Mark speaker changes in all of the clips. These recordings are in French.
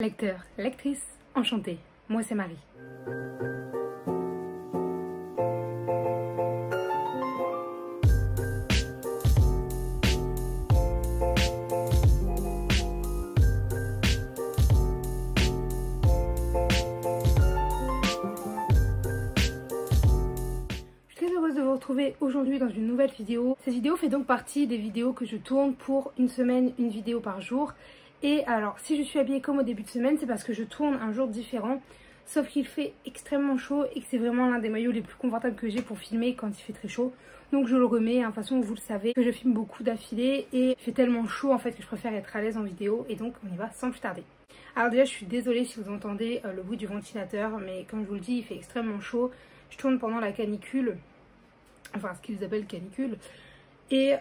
Speaker 1: Lecteur, lectrice, enchantée, moi c'est Marie. Je suis très heureuse de vous retrouver aujourd'hui dans une nouvelle vidéo. Cette vidéo fait donc partie des vidéos que je tourne pour une semaine, une vidéo par jour. Et alors, si je suis habillée comme au début de semaine, c'est parce que je tourne un jour différent. Sauf qu'il fait extrêmement chaud et que c'est vraiment l'un des maillots les plus confortables que j'ai pour filmer quand il fait très chaud. Donc je le remets, de toute façon vous le savez, que je filme beaucoup d'affilée et il fait tellement chaud en fait que je préfère être à l'aise en vidéo. Et donc on y va sans plus tarder. Alors déjà je suis désolée si vous entendez le bruit du ventilateur, mais comme je vous le dis, il fait extrêmement chaud. Je tourne pendant la canicule, enfin ce qu'ils appellent canicule. Et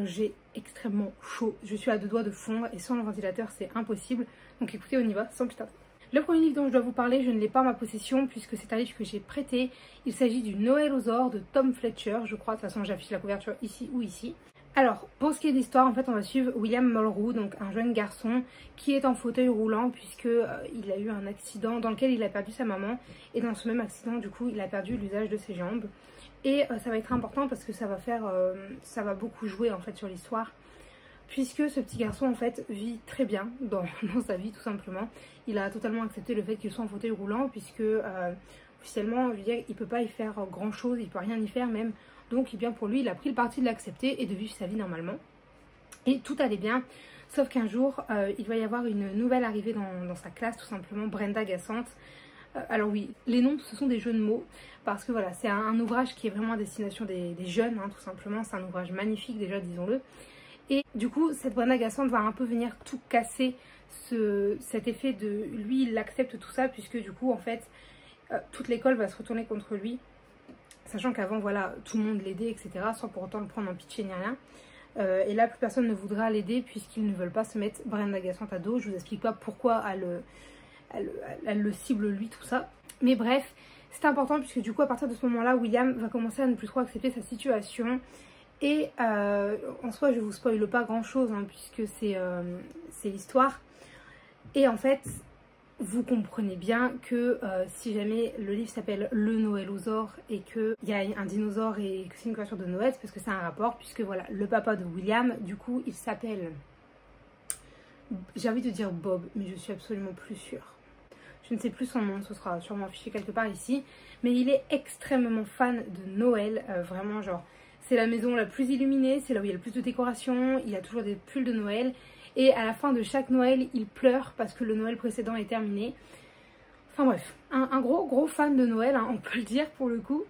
Speaker 1: j'ai extrêmement chaud, je suis à deux doigts de fondre et sans le ventilateur c'est impossible. Donc écoutez, on y va sans plus tarder. Le premier livre dont je dois vous parler, je ne l'ai pas en ma possession puisque c'est un livre que j'ai prêté. Il s'agit du Noël aux ors de Tom Fletcher, je crois. De toute façon j'affiche la couverture ici ou ici. Alors pour ce qui est de l'histoire, en fait on va suivre William Mulroux, donc un jeune garçon qui est en fauteuil roulant puisque il a eu un accident dans lequel il a perdu sa maman. Et dans ce même accident du coup il a perdu l'usage de ses jambes. Et ça va être important parce que ça va beaucoup jouer en fait sur l'histoire. Puisque ce petit garçon en fait vit très bien dans sa vie tout simplement. Il a totalement accepté le fait qu'il soit en fauteuil roulant puisque officiellement je veux dire, il peut pas y faire grand chose, il peut rien y faire même. Donc bien pour lui il a pris le parti de l'accepter et de vivre sa vie normalement. Et tout allait bien. Sauf qu'un jour il va y avoir une nouvelle arrivée dans sa classe tout simplement, Brenda Gassante. Alors oui, les noms ce sont des jeux de mots parce que voilà, c'est un ouvrage qui est vraiment à destination des jeunes tout simplement. C'est un ouvrage magnifique déjà, disons-le. Et du coup cette Brenda Gassante va un peu venir tout casser cet effet de lui il accepte tout ça puisque du coup en fait toute l'école va se retourner contre lui. Sachant qu'avant voilà tout le monde l'aidait etc, sans pour autant le prendre en pitié ni rien. Et là plus personne ne voudra l'aider puisqu'ils ne veulent pas se mettre Brenda Gassante à dos. Je vous explique pas pourquoi elle le cible lui tout ça. Mais bref, c'est important puisque du coup à partir de ce moment là William va commencer à ne plus trop accepter sa situation. Et en soi je vous spoile pas grand chose puisque c'est l'histoire. Et en fait vous comprenez bien que si jamais le livre s'appelle Le Noël aux ors et qu'il y a un dinosaure et que c'est une couverture de Noël, c'est parce que c'est un rapport puisque voilà le papa de William du coup il s'appelle, j'ai envie de dire Bob mais je suis absolument plus sûre. Je ne sais plus son nom, ce sera sûrement affiché quelque part ici. Mais il est extrêmement fan de Noël, vraiment genre c'est la maison la plus illuminée, c'est là où il y a le plus de décorations, il y a toujours des pulls de Noël. Et à la fin de chaque Noël, il pleure parce que le Noël précédent est terminé. Enfin bref, un gros fan de Noël, on peut le dire pour le coup.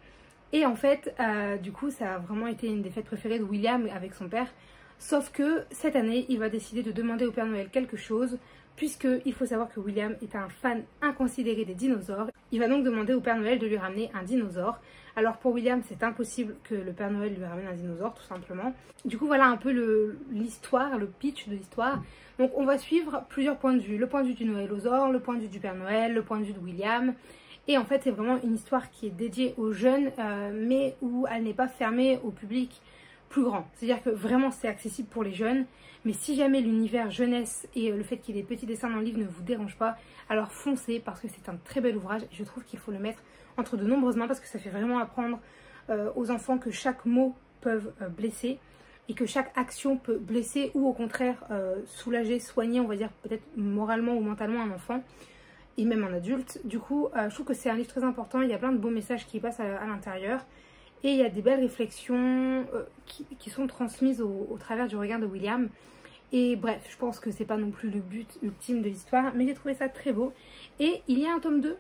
Speaker 1: Et en fait, du coup, ça a vraiment été une des fêtes préférées de William avec son père. Sauf que cette année, il va décider de demander au Père Noël quelque chose. Puisqu'il faut savoir que William est un fan inconsidéré des dinosaures. Il va donc demander au Père Noël de lui ramener un dinosaure. Alors pour William c'est impossible que le Père Noël lui ramène un dinosaure tout simplement. Du coup voilà un peu l'histoire, le pitch de l'histoire. Donc on va suivre plusieurs points de vue. Le point de vue du Noël aux ors, le point de vue du Père Noël, le point de vue de William. Et en fait c'est vraiment une histoire qui est dédiée aux jeunes mais où elle n'est pas fermée au public plus grand. C'est-à-dire que vraiment c'est accessible pour les jeunes. Mais si jamais l'univers jeunesse et le fait qu'il y ait des petits dessins dans le livre ne vous dérange pas, alors foncez parce que c'est un très bel ouvrage. Et je trouve qu'il faut le mettre entre de nombreuses mains parce que ça fait vraiment apprendre aux enfants que chaque mot peut blesser et que chaque action peut blesser ou au contraire soulager, soigner, on va dire peut-être moralement ou mentalement un enfant et même un adulte. Du coup, je trouve que c'est un livre très important. Il y a plein de beaux messages qui passent à l'intérieur. Et il y a des belles réflexions qui sont transmises au travers du regard de William. Et bref, je pense que c'est pas non plus le but ultime de l'histoire, mais j'ai trouvé ça très beau. Et il y a un tome 2.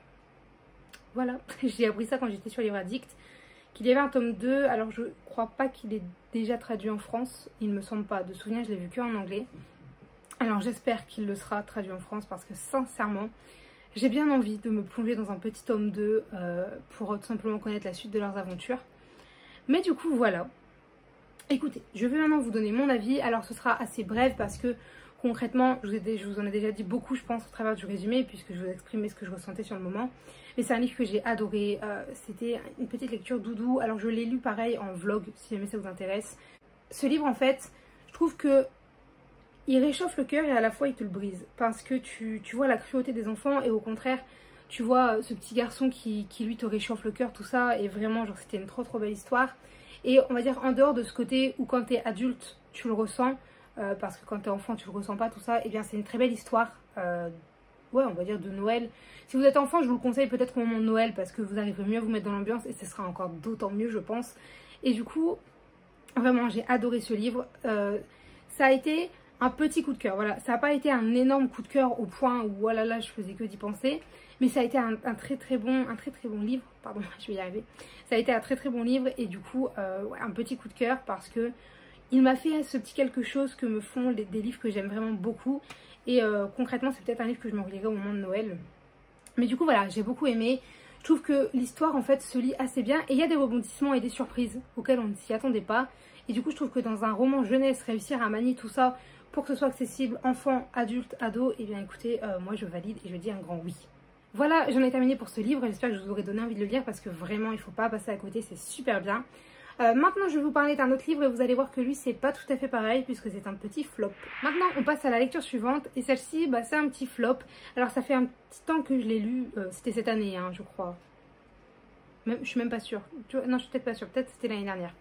Speaker 1: Voilà, j'ai appris ça quand j'étais sur Livre Addict, qu'il y avait un tome 2. Alors je crois pas qu'il est déjà traduit en France, il me semble pas. De souvenir, je l'ai vu que en anglais. Alors j'espère qu'il le sera traduit en France parce que sincèrement, j'ai bien envie de me plonger dans un petit tome 2 pour tout simplement connaître la suite de leurs aventures. Mais du coup voilà, écoutez, je vais maintenant vous donner mon avis. Alors ce sera assez bref parce que concrètement je vous en ai déjà dit beaucoup je pense au travers du résumé puisque je vous ai exprimé ce que je ressentais sur le moment. Mais c'est un livre que j'ai adoré, c'était une petite lecture doudou. Alors je l'ai lu pareil en vlog si jamais ça vous intéresse. Ce livre en fait, je trouve que il réchauffe le cœur et à la fois il te le brise. Parce que tu vois la cruauté des enfants et au contraire, tu vois ce petit garçon qui lui te réchauffe le cœur, tout ça. Et vraiment, genre c'était une trop belle histoire. Et on va dire en dehors de ce côté où quand t'es adulte, tu le ressens. Parce que quand t'es enfant, tu le ressens pas, tout ça. Et bien c'est une très belle histoire. Ouais, on va dire de Noël. Si vous êtes enfant, je vous le conseille peut-être au moment de Noël parce que vous arriverez mieux à vous mettre dans l'ambiance et ce sera encore d'autant mieux, je pense. Et du coup, vraiment, j'ai adoré ce livre. Ça a été un petit coup de cœur, voilà. Ça n'a pas été un énorme coup de cœur au point où, oh là là, je faisais que d'y penser. Mais ça a été un très bon livre. Pardon, je vais y arriver. Ça a été un très bon livre et du coup, ouais, un petit coup de cœur parce que il m'a fait ce petit quelque chose que me font des livres que j'aime vraiment beaucoup. Et concrètement, c'est peut-être un livre que je me relirai au moment de Noël. Mais du coup, voilà, j'ai beaucoup aimé. Je trouve que l'histoire, en fait, se lit assez bien. Et il y a des rebondissements et des surprises auxquelles on ne s'y attendait pas. Et du coup, je trouve que dans un roman jeunesse, réussir à manier tout ça pour que ce soit accessible enfants, adultes, ados, et bien écoutez, moi je valide et je dis un grand oui. Voilà, j'en ai terminé pour ce livre. J'espère que je vous aurai donné envie de le lire parce que vraiment, il ne faut pas passer à côté, c'est super bien. Maintenant, je vais vous parler d'un autre livre et vous allez voir que lui, c'est pas tout à fait pareil puisque c'est un petit flop. Maintenant, on passe à la lecture suivante et celle-ci, bah, c'est un petit flop. Alors, ça fait un petit temps que je l'ai lu. C'était cette année, hein, je crois. Je suis même pas sûre. Non, je suis peut-être pas sûre. Peut-être c'était l'année dernière.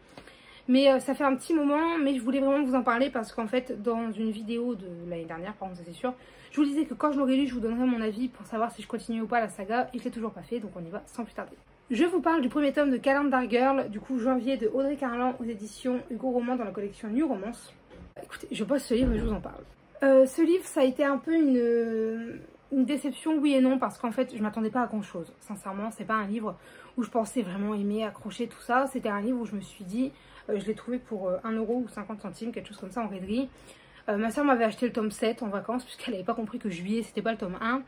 Speaker 1: Mais ça fait un petit moment, mais je voulais vraiment vous en parler parce qu'en fait, dans une vidéo de l'année dernière, par contre, ça c'est sûr, je vous disais que quand je l'aurai lu, je vous donnerai mon avis pour savoir si je continue ou pas la saga et je l'ai toujours pas fait, donc on y va sans plus tarder. Je vous parle du premier tome de Calendar Girl, du coup janvier de Audrey Carlan aux éditions Hugo Roman dans la collection New Romance. Écoutez, je pose ce livre et je vous en parle. Ce livre, ça a été un peu une déception, oui et non, parce qu'en fait, je m'attendais pas à grand chose. Sincèrement, c'est pas un livre où je pensais vraiment aimer, accrocher tout ça. C'était un livre où je me suis dit, je l'ai trouvé pour 1 euro ou 50 centimes, quelque chose comme ça en raiderie. Ma soeur m'avait acheté le tome 7 en vacances, puisqu'elle n'avait pas compris que juillet, c'était pas le tome 1.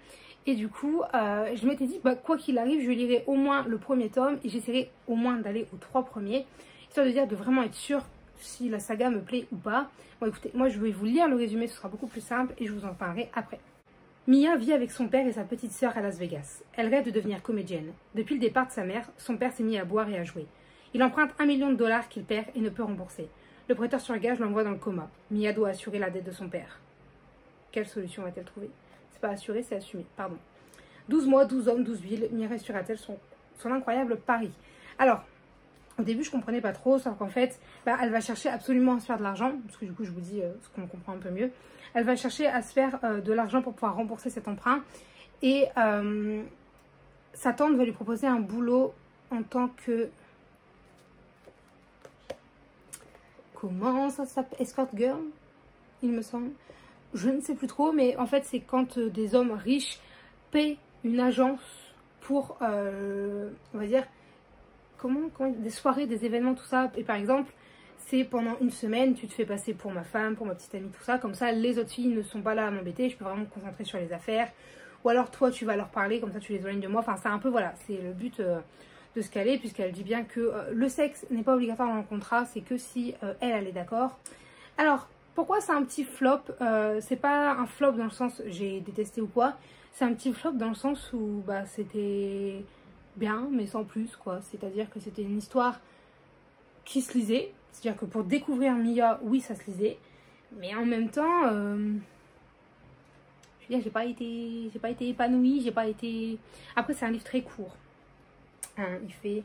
Speaker 1: Et du coup, je m'étais dit, bah, quoi qu'il arrive, je lirai au moins le premier tome et j'essaierai au moins d'aller aux 3 premiers, histoire de dire de vraiment être sûre si la saga me plaît ou pas. Bon écoutez, moi je vais vous lire le résumé, ce sera beaucoup plus simple et je vous en parlerai après. Mia vit avec son père et sa petite sœur à Las Vegas. Elle rêve de devenir comédienne. Depuis le départ de sa mère, son père s'est mis à boire et à jouer. Il emprunte $1 million qu'il perd et ne peut rembourser. Le prêteur sur gage l'envoie dans le coma. Mia doit assurer la dette de son père. Quelle solution va-t-elle trouver? C'est pas assurer, c'est assumer, pardon. 12 mois, 12 hommes, 12 villes, Mia réussira-t-elle son incroyable pari? Alors, au début je comprenais pas trop, sauf qu'en fait, bah, elle va chercher absolument à se faire de l'argent, parce que du coup je vous dis ce qu'on comprend un peu mieux. Elle va chercher à se faire de l'argent pour pouvoir rembourser cet emprunt. Et sa tante va lui proposer un boulot en tant que... Comment ça s'appelle? Escort girl, il me semble. Je ne sais plus trop, mais en fait c'est quand des hommes riches paient une agence pour, on va dire, comment des soirées, des événements, tout ça. Et par exemple, c'est pendant une semaine, tu te fais passer pour ma femme, pour ma petite amie, tout ça. Comme ça, les autres filles ne sont pas là à m'embêter, je peux vraiment me concentrer sur les affaires. Ou alors toi, tu vas leur parler, comme ça tu les éloignes de moi. Enfin, c'est un peu, voilà, c'est le but de ce qu'elle est, puisqu'elle dit bien que le sexe n'est pas obligatoire dans le contrat, c'est que si elle est d'accord. Alors, pourquoi c'est un petit flop? C'est pas un flop dans le sens j'ai détesté ou quoi. C'est un petit flop dans le sens où bah, c'était bien, mais sans plus, quoi. C'est-à-dire que c'était une histoire qui se lisait. C'est-à-dire que pour découvrir Mia, oui, ça se lisait. Mais en même temps, je veux dire, j'ai pas été épanouie, j'ai pas été... Après, c'est un livre très court. Hein, il fait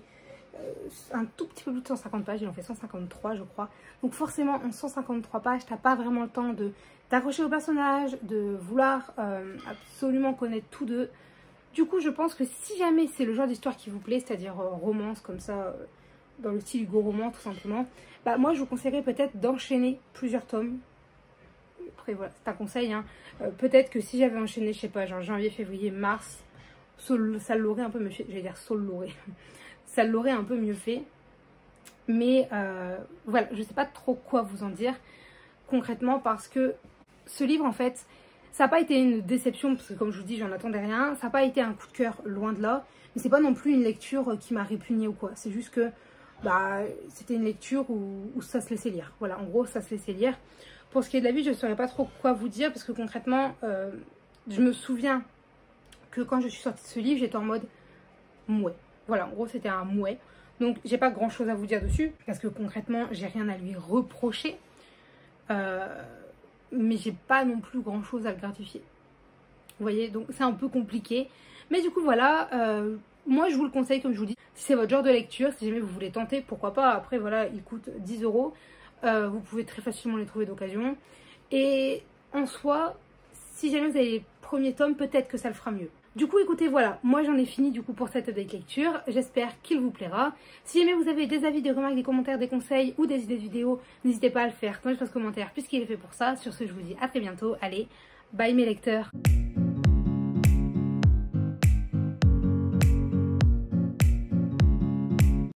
Speaker 1: un tout petit peu plus de 150 pages, il en fait 153 je crois. Donc forcément en 153 pages, t'as pas vraiment le temps d'accrocher au personnage, de vouloir absolument connaître tous deux. Du coup je pense que si jamais c'est le genre d'histoire qui vous plaît, c'est-à-dire romance comme ça, dans le style Hugo Roman tout simplement, bah moi je vous conseillerais peut-être d'enchaîner plusieurs tomes. Après voilà, c'est un conseil, hein. Peut-être que si j'avais enchaîné, je sais pas, genre janvier, février, mars, ça l'aurait un peu mieux fait, j'allais dire ça l'aurait un peu mieux fait, mais voilà, je sais pas trop quoi vous en dire concrètement, parce que ce livre en fait, ça n'a pas été une déception, parce que comme je vous dis, j'en attendais rien, ça n'a pas été un coup de cœur, loin de là, mais c'est pas non plus une lecture qui m'a répugnée ou quoi, c'est juste que bah, c'était une lecture où ça se laissait lire, voilà, en gros ça se laissait lire. Pour ce qui est de la vie, je ne saurais pas trop quoi vous dire, parce que concrètement, je me souviens que quand je suis sortie de ce livre, j'étais en mode mouais. Voilà, en gros, c'était un mouais. Donc, j'ai pas grand chose à vous dire dessus, parce que concrètement, j'ai rien à lui reprocher. mais j'ai pas non plus grand chose à le gratifier. Vous voyez, donc c'est un peu compliqué. Mais du coup voilà, moi je vous le conseille comme je vous dis. Si c'est votre genre de lecture, si jamais vous voulez tenter, pourquoi pas. Après voilà, il coûte 10 €. Vous pouvez très facilement les trouver d'occasion. Et en soi, si jamais vous avez les premiers tomes, peut-être que ça le fera mieux. Du coup écoutez, voilà, moi j'en ai fini du coup pour cette update lecture. J'espère qu'il vous plaira. Si jamais vous avez des avis, des remarques, des commentaires, des conseils ou des idées de vidéos, n'hésitez pas à le faire dans l'espace commentaire puisqu'il est fait pour ça. Sur ce, je vous dis à très bientôt. Allez, bye mes lecteurs.